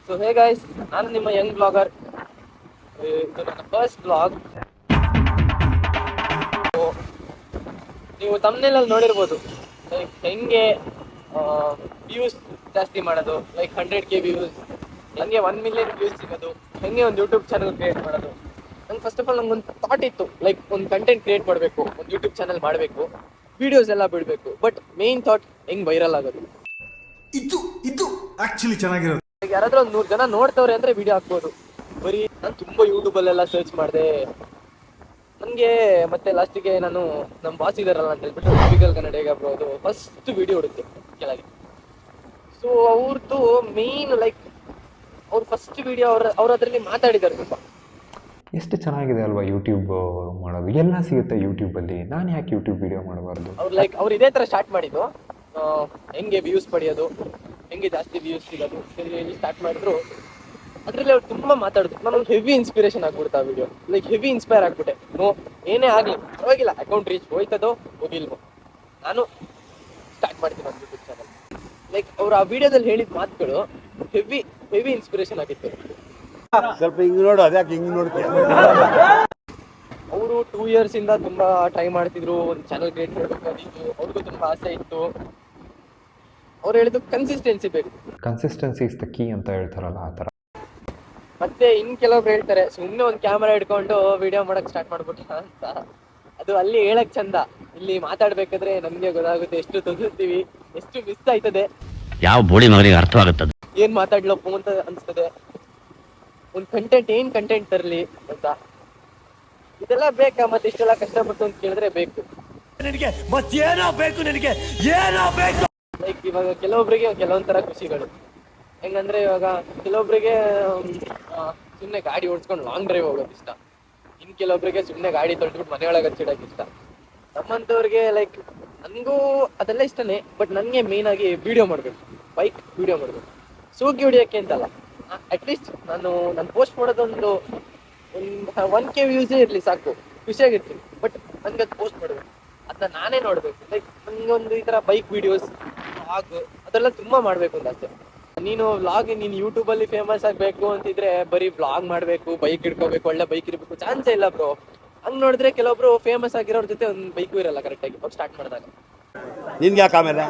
So hey guys, ನಾನು ನಿಮ್ಮ Young blogger. ಇದು ನನ್ನ ಫಸ್ಟ್ ಬ್ಲಾಗ್. ನೀವು ತಮ್ಮನೇಲಲ್ಲಿ ನೋಡಿರ್ಬೋದು ಲೈಕ್ ಹೆಂಗೆ ವ್ಯೂಸ್ ಜಾಸ್ತಿ ಮಾಡೋದು, ಲೈಕ್ 100K ವ್ಯೂಸ್, ಹೆಂಗೆ 1 ಮಿಲಿಯನ್ ವ್ಯೂಸ್ ಸಿಗೋದು, ಹೆಂಗೆ ಒಂದು ಯೂಟ್ಯೂಬ್ ಚಾನಲ್ ಕ್ರಿಯೇಟ್ ಮಾಡೋದು. ನಂಗೆ ಫಸ್ಟ್ ಆಫ್ ಆಲ್ ನಂಗೊಂದು ಥಾಟ್ ಇತ್ತು, ಲೈಕ್ ಒಂದು ಕಂಟೆಂಟ್ ಕ್ರಿಯೇಟ್ ಮಾಡಬೇಕು, ಒಂದು ಯೂಟ್ಯೂಬ್ ಚಾನಲ್ ಮಾಡಬೇಕು, ವಿಡಿಯೋಸ್ ಎಲ್ಲ ಬಿಡಬೇಕು. ಬಟ್ ಮೇನ್ ಥಾಟ್ ಹೆಂಗೆ ವೈರಲ್ ಆಗೋದು. ಇದು ಆಕ್ಚುಲಿ ಚೆನ್ನಾಗಿರೋದು. ಯಾರಾದ್ರೂ ಒಂದು 100 ಜನ ನೋಡ್ತವ್ರೆ ಅಂದ್ರೆ ವಿಡಿಯೋ ಹಾಕ್ಬೋದು. ಬರೀ ನಾನು ತುಂಬ ಯೂಟ್ಯೂಬಲ್ಲೆಲ್ಲ ಸರ್ಚ್ ಮಾಡಿದೆ. ನನಗೆ ಮತ್ತೆ ಲಾಸ್ಟಿಗೆ ನಾನು ನಮ್ಮ ಬಾಸ್ ಇದಾರಲ್ಲ ಅಂತ ಹೇಳ್ಬಿಟ್ಟು ಟಿಪಿಕಲ್ ಕನ್ನಡಿಗ ಬ್ರೋ ಅದು ಫಸ್ಟ್ ವಿಡಿಯೋ ಹುಡುಕ್ತೆ ಕೆಳಗೆ. ಸೊ ಅವ್ರದ್ದು ಮೇನ್ ಲೈಕ್ ಅವ್ರ ಫಸ್ಟ್ ವಿಡಿಯೋ ಅವ್ರು ಅದರಲ್ಲಿ ಮಾತಾಡಿದ್ದಾರೆ ತುಂಬ. ಎಷ್ಟು ಚೆನ್ನಾಗಿದೆ ಅಲ್ವಾ ಯೂಟ್ಯೂಬ್ ಮಾಡೋದು, ಎಲ್ಲ ಸಿಗುತ್ತೆ ಯೂಟ್ಯೂಬಲ್ಲಿ, ನಾನು ಯಾಕೆ ಯೂಟ್ಯೂಬ್ ವಿಡಿಯೋ ಮಾಡಬಾರ್ದು. ಅವ್ರು ಇದೇ ಥರ ಸ್ಟಾರ್ಟ್ ಮಾಡಿದ್ದು. ಹೆಂಗೆ ವ್ಯೂಸ್ ಪಡೆಯೋದು, ಹೆಂಗೆ ಜಾಸ್ತಿ ವ್ಯೂಸ್ ಸಿಗೋದು ಸ್ಟಾರ್ಟ್ ಮಾಡಿದ್ರು. ಅದರಲ್ಲಿ ಅವ್ರು ತುಂಬ ಮಾತಾಡಿದ್ರು. ನನಗೆ ಹೆವಿ ಇನ್ಸ್ಪಿರೇಷನ್ ಆಗ್ಬಿಡ್ತು ಆ ವಿಡಿಯೋ. ಲೈಕ್ ಹೆವಿ ಇನ್ಸ್ಪೈರ್ ಆಗ್ಬಿಟ್ಟೆ. ಏನೇ ಆಗಲಿ ಪರವಾಗಿಲ್ಲ, ಅಕೌಂಟ್ ರೀಚ್ ಹೋಯ್ತದೋ ಹೋಗಿಲ್ವೋ, ನಾನು ಸ್ಟಾರ್ಟ್ ಮಾಡ್ತೀನಿ ಒಂದು ಯೂಟ್ಯೂಬ್ ಚಾನಲ್. ಲೈಕ್ ಅವ್ರು ಆ ವಿಡಿಯೋದಲ್ಲಿ ಹೇಳಿದ ಮಾತುಗಳು ಹೆವಿ ಇನ್ಸ್ಪಿರೇಷನ್ ಆಗಿತ್ತು. ಸ್ವಲ್ಪ ಹಿಂಗ್ ನೋಡು, ಅದ್ಯಾಕೆ ಹಿಂಗ್ ನೋಡ್ತೀಯ. ಅವರು 2 years ಇಂದ ತುಂಬ ಟ್ರೈ ಮಾಡ್ತಿದ್ರು, ಒಂದು ಚಾನಲ್ ಕ್ರಿಯೇಟ್ ಮಾಡಬೇಕಾಗಿತ್ತು. ಅವ್ರಿಗೂ ತುಂಬ ಆಸೆ ಇತ್ತು. ಅವ್ರು ಹೇಳಿದ್ದು ಕನ್ಸಿಸ್ಟೆನ್ಸಿ ಬೇಕು. ಕನ್ಸಿಸ್ಟೆನ್ಸಿ ಇಸ್ ದ ಕೀ ಅಂತ ಹೇಳ್ತಾರಲ್ಲ ಆ ಥರ. ಮತ್ತೆ ಕೆಲವ್ರು ಹೇಳ್ತಾರೆ ಸುಮ್ಮನೆ ಒಂದು ಕ್ಯಾಮರಾ ಹಿಡ್ಕೊಂಡು ವಿಡಿಯೋ ಮಾಡಕ್ ಸ್ಟಾರ್ಟ್ ಮಾಡ್ಬಿಟ್ಟ ಅಂತ. ಅದು ಅಲ್ಲಿ ಹೇಳಕ್ ಚಂದ, ಇಲ್ಲಿ ಮಾತಾಡ್ಬೇಕಾದ್ರೆ ನಮ್ಗೆ ಗೊತ್ತಾಗುತ್ತೆ ಎಷ್ಟು ತೊಂದಿರ್ತೀವಿ, ಎಷ್ಟು ಮಿಸ್ ಆಯ್ತದೆ, ಯಾವ ಬೋಳಿ ಮಗನಿಗೆ ಅರ್ಥವಾಗುತ್ತದೆ, ಏನ್ ಮಾತಾಡ್ಲಪ್ಪ ಅಂತ ಅನ್ಸ್ತದೆ, ಒಂದು ಏನ್ ಕಂಟೆಂಟ್ ತರಲಿ ಅಂತ. ಇದೆಲ್ಲ ಬೇಕಾ? ಮತ್ತೆ ಇಷ್ಟೆಲ್ಲ ಕಷ್ಟಪಟ್ಟು ಅಂತ ಕೇಳಿದ್ರೆ ಬೇಕು. ನನಗೆ ಮತ್ತೇನೋ ಬೇಕು, ನನಗೆ ಏನೋ ಬೇಕು. ಲೈಕ್ ಇವಾಗ ಕೆಲವೊಬ್ಬರಿಗೆ ಕೆಲವೊಂಥರ ಖುಷಿಗಳು. ಹೆಂಗಂದ್ರೆ ಇವಾಗ ಕೆಲವೊಬ್ಬರಿಗೆ ಸುಮ್ಮನೆ ಗಾಡಿ ಓಡಿಸ್ಕೊಂಡು ಲಾಂಗ್ ಡ್ರೈವ್ ಹೋಗೋದು ಇಷ್ಟ. ಇನ್ನು ಕೆಲವೊಬ್ಬರಿಗೆ ಸುಮ್ಮನೆ ಗಾಡಿ ತೊಳೆದ್ಬಿಟ್ಟು ಮನೆಯೊಳಗೆ ಹಚ್ಚಿಡೋಕೆ ಇಷ್ಟ. ನಮ್ಮಂಥವ್ರಿಗೆ ಲೈಕ್ ನನಗೂ ಅದೆಲ್ಲ ಇಷ್ಟನೇ. ಬಟ್ ನನಗೆ ಮೇನ್ ಆಗಿ ವಿಡಿಯೋ ಮಾಡಬೇಕು, ಬೈಕ್ ವಿಡಿಯೋ ಮಾಡಬೇಕು. ಸೂಗಿ ಹೊಡಿಯೋಕ್ಕೆ ಅಂತಲ್ಲ, ಅಟ್ಲೀಸ್ಟ್ ನಾನು ಪೋಸ್ಟ್ ಮಾಡೋದೊಂದು 1K ವ್ಯೂಸೇ ಇರಲಿ ಸಾಕು, ಖುಷಿಯಾಗಿರ್ತೀನಿ. ಬಟ್ ನನಗೆ ಅದು ಪೋಸ್ಟ್ ಮಾಡಬೇಕು, ಅದನ್ನ ನಾನೇ ನೋಡಬೇಕು. ಲೈಕ್ ನನಗೊಂದು ಈ ಥರ ಬೈಕ್ ವಿಡಿಯೋಸ್, ವ್ಲಾಗ್ ಅದೆಲ್ಲ ತುಂಬ ಮಾಡಬೇಕು ಅಂತ ಆಸೆ. ನೀನು ಯೂಟ್ಯೂಬಲ್ಲಿ ಫೇಮಸ್ ಆಗಬೇಕು ಅಂತಿದ್ರೆ ಬರೀ ವ್ಲಾಗ್ ಮಾಡಬೇಕು, ಬೈಕ್ ಹಿಡ್ಕೋಬೇಕು, ಒಳ್ಳೆ ಬೈಕ್ ಇರಬೇಕು, ಚಾನ್ಸೇ ಇಲ್ಲ ಬ್ರೋ. ಹಂಗೆ ನೋಡಿದ್ರೆ ಕೆಲವೊಬ್ರು ಫೇಮಸ್ ಆಗಿರೋರ ಜೊತೆ ಒಂದು ಬೈಕು ಇರಲ್ಲ ಕರೆಕ್ಟಾಗಿ ಅವ್ರು ಸ್ಟಾರ್ಟ್ ಮಾಡಿದಾಗ. ನಿನ್ಗೆ ಯಾಕೆ ಆಮೇಲೆ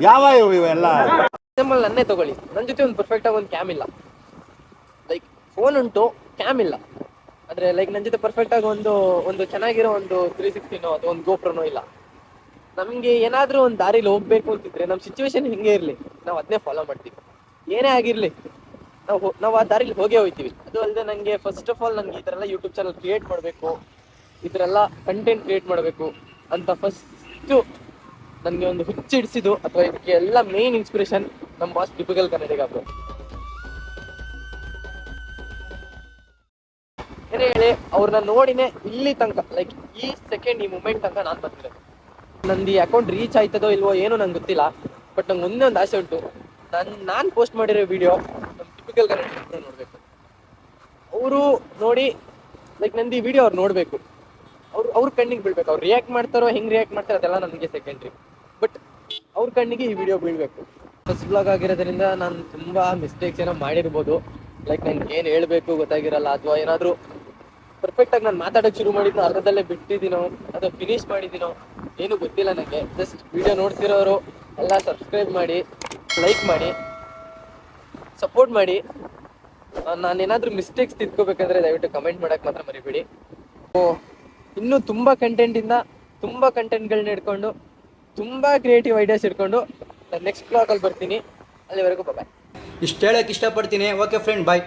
ಯಾವ ಇವೆಲ್ಲ ಎಕ್ಸಾಂಪಲ್ ನನ್ನೇ ತಗೊಳ್ಳಿ, ನನ್ನ ಜೊತೆ ಒಂದು ಪರ್ಫೆಕ್ಟಾಗಿ ಒಂದು ಕ್ಯಾಮ್ ಇಲ್ಲ. ಲೈಕ್ ಫೋನ್ ಉಂಟು, ಕ್ಯಾಮ್ ಇಲ್ಲ. ಆದರೆ ಲೈಕ್ ನನ್ನ ಜೊತೆ ಪರ್ಫೆಕ್ಟಾಗಿ ಒಂದು ಚೆನ್ನಾಗಿರೋ ಒಂದು 360ನೋ ಅಥವಾ ಒಂದು ಗೋಪ್ರನೋ ಇಲ್ಲ. ನಮಗೆ ಏನಾದರೂ ಒಂದು ದಾರಿಲಿ ಹೋಗ್ಬೇಕು ಅಂತಿದ್ರೆ ನಮ್ಮ ಸಿಚುವೇಶನ್ ಹೆಂಗೆ ಇರಲಿ ನಾವು ಅದನ್ನೇ ಫಾಲೋ ಮಾಡ್ತೀವಿ. ಏನೇ ಆಗಿರಲಿ ನಾವು ಆ ದಾರಿಲಿ ಹೋಗೇ ಹೋಗ್ತೀವಿ. ಅದು ಅಲ್ಲದೆ ನನಗೆ ಫಸ್ಟ್ ಆಫ್ ಆಲ್ ನನಗೆ ಈ ಥರ ಎಲ್ಲ ಯೂಟ್ಯೂಬ್ ಚಾನಲ್ ಕ್ರಿಯೇಟ್ ಮಾಡಬೇಕು, ಈ ಥರ ಎಲ್ಲ ಕಂಟೆಂಟ್ ಕ್ರಿಯೇಟ್ ಮಾಡಬೇಕು ಅಂತ ಫಸ್ಟು ನನಗೆ ಒಂದು ಹುಚ್ಚಿಡಿಸಿದ್ದು ಅಥವಾ ಇದಕ್ಕೆ ಎಲ್ಲ ಮೇನ್ ಇನ್ಸ್ಪಿರೇಷನ್ ನಮ್ಮ ಬಾಸ್ ಟಿಪಿಕಲ್ ಕನ್ನಡಿಗ ಬ್ರೋ. ಏನೇ ಹೇಳಿ ಅವ್ರನ್ನ ನೋಡಿನೇ ಇಲ್ಲಿ ತನಕ ಲೈಕ್ ಈ ಸೆಕೆಂಡ್ ಈ ಮೂಮೆಂಟ್ ತನಕ ನಾನು ಬಂದಿರೋದು. ನಂದು ಈ ಅಕೌಂಟ್ ರೀಚ್ ಆಯ್ತದೋ ಇಲ್ವೋ ಏನೋ ನಂಗೆ ಗೊತ್ತಿಲ್ಲ. ಬಟ್ ನಂಗೆ ಒಂದೇ ಒಂದು ಆಸೆ ಉಂಟು, ನಾನು ಪೋಸ್ಟ್ ಮಾಡಿರೋ ವಿಡಿಯೋ ನಮ್ಮ ಟಿಪಿಕಲ್ ಕನ್ನಡ ನೋಡಬೇಕು. ಅವರು ನೋಡಿ ಲೈಕ್ ನಂದು ಈ ವಿಡಿಯೋ ಅವ್ರು ನೋಡಬೇಕು, ಅವ್ರ ಕಣ್ಣಿಗೆ ಬೀಳ್ಬೇಕು. ಅವ್ರು ರಿಯಾಕ್ಟ್ ಮಾಡ್ತಾರೋ ಹೆಂಗೆ ರಿಯಾಕ್ಟ್ ಮಾಡ್ತಾರೋ ಅದೆಲ್ಲ ನನಗೆ ಸೆಕೆಂಡ್ರಿ. ಬಟ್ ಅವ್ರ ಕಣ್ಣಿಗೆ ಈ ವಿಡಿಯೋ ಬೀಳಬೇಕು. ಫಸ್ಟ್ ಬ್ಲಾಗ್ ಆಗಿರೋದ್ರಿಂದ ನಾನು ತುಂಬ ಮಿಸ್ಟೇಕ್ಸ್ ಏನೋ ಮಾಡಿರ್ಬೋದು. ಲೈಕ್ ನನಗೆ ಏನು ಹೇಳಬೇಕು ಗೊತ್ತಾಗಿರಲ್ಲ, ಅಥವಾ ಏನಾದರೂ ಪರ್ಫೆಕ್ಟಾಗಿ ನಾನು ಮಾತಾಡೋಕ್ಕೆ ಶುರು ಮಾಡಿದ್ನೋ ಅರ್ಧದಲ್ಲೇ ಬಿಟ್ಟಿದ್ದೀನೋ ಅಥವಾ ಫಿನಿಶ್ ಮಾಡಿದ್ದೀನೋ ಏನೂ ಗೊತ್ತಿಲ್ಲ ನನಗೆ. ಜಸ್ಟ್ ವಿಡಿಯೋ ನೋಡ್ತಿರೋರು ಎಲ್ಲ ಸಬ್ಸ್ಕ್ರೈಬ್ ಮಾಡಿ, ಲೈಕ್ ಮಾಡಿ, ಸಪೋರ್ಟ್ ಮಾಡಿ. ನಾನೇನಾದರೂ ಮಿಸ್ಟೇಕ್ಸ್ ತಿದ್ಕೋಬೇಕಂದ್ರೆ ದಯವಿಟ್ಟು ಕಮೆಂಟ್ ಮಾಡೋಕ್ಕೆ ಮಾತ್ರ ಮರಿಬೇಡಿ. ಇನ್ನೂ ತುಂಬ ಕಂಟೆಂಟ್ಗಳನ್ನ ಇಟ್ಕೊಂಡು, ತುಂಬ ಕ್ರಿಯೇಟಿವ್ ಐಡಿಯಾಸ್ ಇಟ್ಕೊಂಡು ನಾನು ನೆಕ್ಸ್ಟ್ ಬ್ಲಾಗಲ್ಲಿ ಬರ್ತೀನಿ. ಅಲ್ಲಿವರೆಗೂ ಬಾಯ್. ಇಷ್ಟು ಹೇಳೋಕ್ಕೆ ಇಷ್ಟಪಡ್ತೀನಿ. ಓಕೆ ಫ್ರೆಂಡ್, ಬಾಯ್.